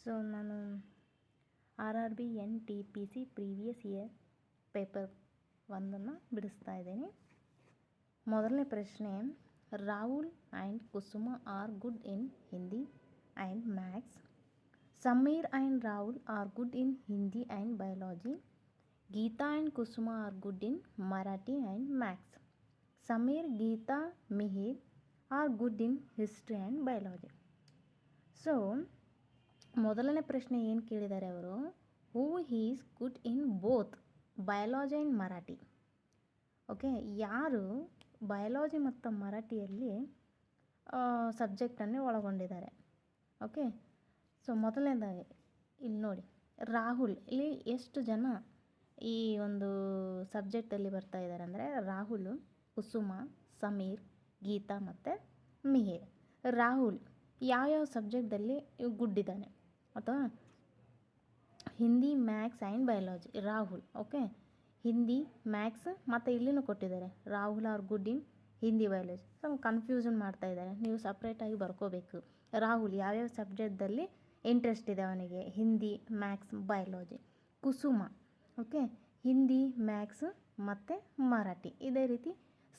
So ನಾನು RRB NTPC previous year paper 1 ಬಿಡಿಸ್ತಾ ಇದ್ದೀನಿ. ಮೊದಲನೇ ಪ್ರಶ್ನೆ, Rahul and Kusuma are good in Hindi and maths. Sameer and Rahul are good in Hindi and biology. Geeta and Kusuma are good in Marathi and maths. Sameer, Geeta, Mihir are good in history and biology. So ಮೊದಲನೇ ಪ್ರಶ್ನೆ ಏನು ಕೇಳಿದ್ದಾರೆ ಅವರು, who is good in both biology and Marathi. Okay, ಯಾರು biology ಮತ್ತು ಮರಾಠಿಯಲ್ಲಿ ಸಬ್ಜೆಕ್ಟನ್ನೇ ಒಳಗೊಂಡಿದ್ದಾರೆ. Okay, so ಮೊದಲನೇದಾಗಿ ಇಲ್ಲಿ ನೋಡಿ, ರಾಹುಲ್ ಇಲ್ಲಿ ಎಷ್ಟು ಜನ ಈ ಒಂದು ಸಬ್ಜೆಕ್ಟಲ್ಲಿ ಬರ್ತಾ ಇದ್ದಾರೆ ಅಂದರೆ ರಾಹುಲ್, ಕುಸುಮ, ಸಮೀರ್, ಗೀತಾ ಮತ್ತು ಮಿಹಿರ್. ರಾಹುಲ್ ಯಾವ್ಯಾವ ಸಬ್ಜೆಕ್ಟಲ್ಲಿ ಗುಡ್ ಇದ್ದಾನೆ ಅಥವಾ Hindi, maths and biology. Rahul okay, Hindi, maths ಮತ್ತು ಇಲ್ಲಿನೂ ಕೊಟ್ಟಿದ್ದಾರೆ Rahul are good in Hindi, biology. So confusion ಮಾಡ್ತಾ ಇದ್ದಾರೆ, ನೀವು ಸಪ್ರೇಟಾಗಿ ಬರ್ಕೋಬೇಕು. ರಾಹುಲ್ ಯಾವ್ಯಾವ ಸಬ್ಜೆಕ್ಟಲ್ಲಿ ಇಂಟ್ರೆಸ್ಟ್ ಇದೆ ಅವನಿಗೆ, ಹಿಂದಿ, ಮ್ಯಾಥ್ಸ್, ಬಯಾಲಜಿ. ಕುಸುಮ ಓಕೆ, ಹಿಂದಿ, ಮ್ಯಾಥ್ಸ್ ಮತ್ತು ಮರಾಠಿ. ಇದೇ ರೀತಿ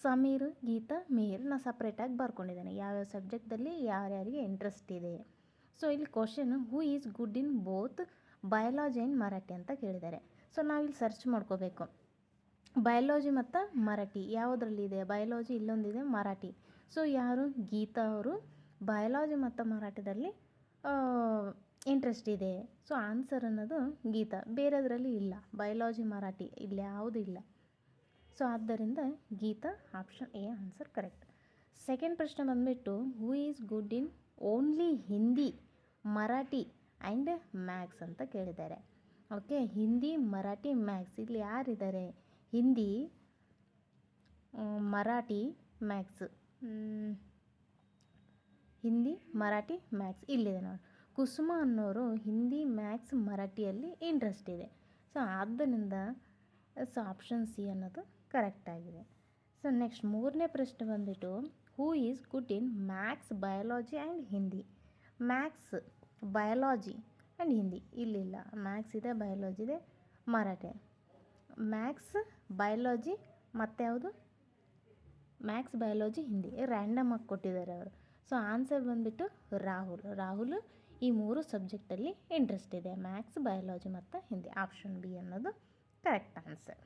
ಸಮೀರ್, ಗೀತಾ, ಮಿಹಿರ್ ನಾನು ಸಪ್ರೇಟಾಗಿ ಬರ್ಕೊಂಡಿದ್ದೇನೆ ಯಾವ್ಯಾವ ಸಬ್ಜೆಕ್ಟಲ್ಲಿ ಯಾರ್ಯಾರಿಗೆ ಇಂಟ್ರೆಸ್ಟ್ ಇದೆ. ಸೊ ಇಲ್ಲಿ question, who is good in both biology and Marathi ಅಂತ ಕೇಳಿದ್ದಾರೆ. ಸೊ ನಾವಿಲ್ಲಿ ಸರ್ಚ್ ಮಾಡ್ಕೋಬೇಕು, ಬಯಾಲಜಿ ಮತ್ತು ಮರಾಠಿ ಯಾವುದರಲ್ಲಿದೆ. ಬಯಾಲಜಿ ಇಲ್ಲೊಂದಿದೆ, ಮರಾಠಿ. ಸೊ ಯಾರು, ಗೀತಾ ಅವರು ಬಯಾಲಜಿ ಮತ್ತು ಮರಾಠಿದಲ್ಲಿ ಇಂಟ್ರೆಸ್ಟ್ ಇದೆ. ಸೊ ಆನ್ಸರ್ ಅನ್ನೋದು ಗೀತಾ, ಬೇರೆದರಲ್ಲಿ ಇಲ್ಲ. ಬಯಾಲಜಿ, ಮರಾಠಿ ಇಲ್ಲಿ ಯಾವುದೂ ಇಲ್ಲ. ಸೊ ಆದ್ದರಿಂದ Geeta option A answer correct. Second ಪ್ರಶ್ನೆ ಬಂದುಬಿಟ್ಟು, who is good in only Hindi, Marathi and maths ಅಂತ ಕೇಳಿದ್ದಾರೆ. ಓಕೆ, ಹಿಂದಿ, ಮರಾಠಿ, ಮ್ಯಾಥ್ಸ್ ಇಲ್ಲಿ ಯಾರಿದ್ದಾರೆ, ಹಿಂದಿ, ಮರಾಠಿ, ಮ್ಯಾಥ್ಸ್. ಹಿಂದಿ, ಮರಾಠಿ, ಮ್ಯಾಥ್ಸ್ ಇಲ್ಲಿದೆ ನೋಡಿ. ಕುಸುಮ ಅನ್ನೋರು ಹಿಂದಿ, ಮ್ಯಾಥ್ಸ್, ಮರಾಠಿಯಲ್ಲಿ ಇಂಟ್ರೆಸ್ಟ್ ಇದೆ. ಸೊ ಆದ್ದರಿಂದ ಆಪ್ಷನ್ ಸಿ ಅನ್ನೋದು ಕರೆಕ್ಟ್ ಆಗಿದೆ. ಸೊ ನೆಕ್ಸ್ಟ್ ಮೂರನೇ ಪ್ರಶ್ನೆ ಬಂದುಬಿಟ್ಟು, who is good in maths, biology and Hindi. Maths, biology and Hindi ಇಲ್ಲಿಲ್ಲ. ಮ್ಯಾಥ್ಸ್ ಇದೆ, ಬಯಾಲಜಿ ಇದೆ, ಮರಾಠಿ. ಮ್ಯಾಥ್ಸ್, ಬಯಾಲಜಿ ಮತ್ತು ಯಾವುದು, ಮ್ಯಾಥ್ಸ್, ಬಯಾಲಜಿ, ಹಿಂದಿ ರ್ಯಾಂಡಮ್ ಆಗಿ ಕೊಟ್ಟಿದ್ದಾರೆ ಅವರು. ಸೊ ಆನ್ಸರ್ ಬಂದುಬಿಟ್ಟು ರಾಹುಲ್ ಈ ಮೂರು ಸಬ್ಜೆಕ್ಟಲ್ಲಿ ಇಂಟ್ರೆಸ್ಟ್ ಇದೆ, ಮ್ಯಾಥ್ಸ್, ಬಯಾಲಜಿ ಮತ್ತು ಹಿಂದಿ. ಆಪ್ಷನ್ ಬಿ ಅನ್ನೋದು ಕರೆಕ್ಟ್ ಆನ್ಸರ್.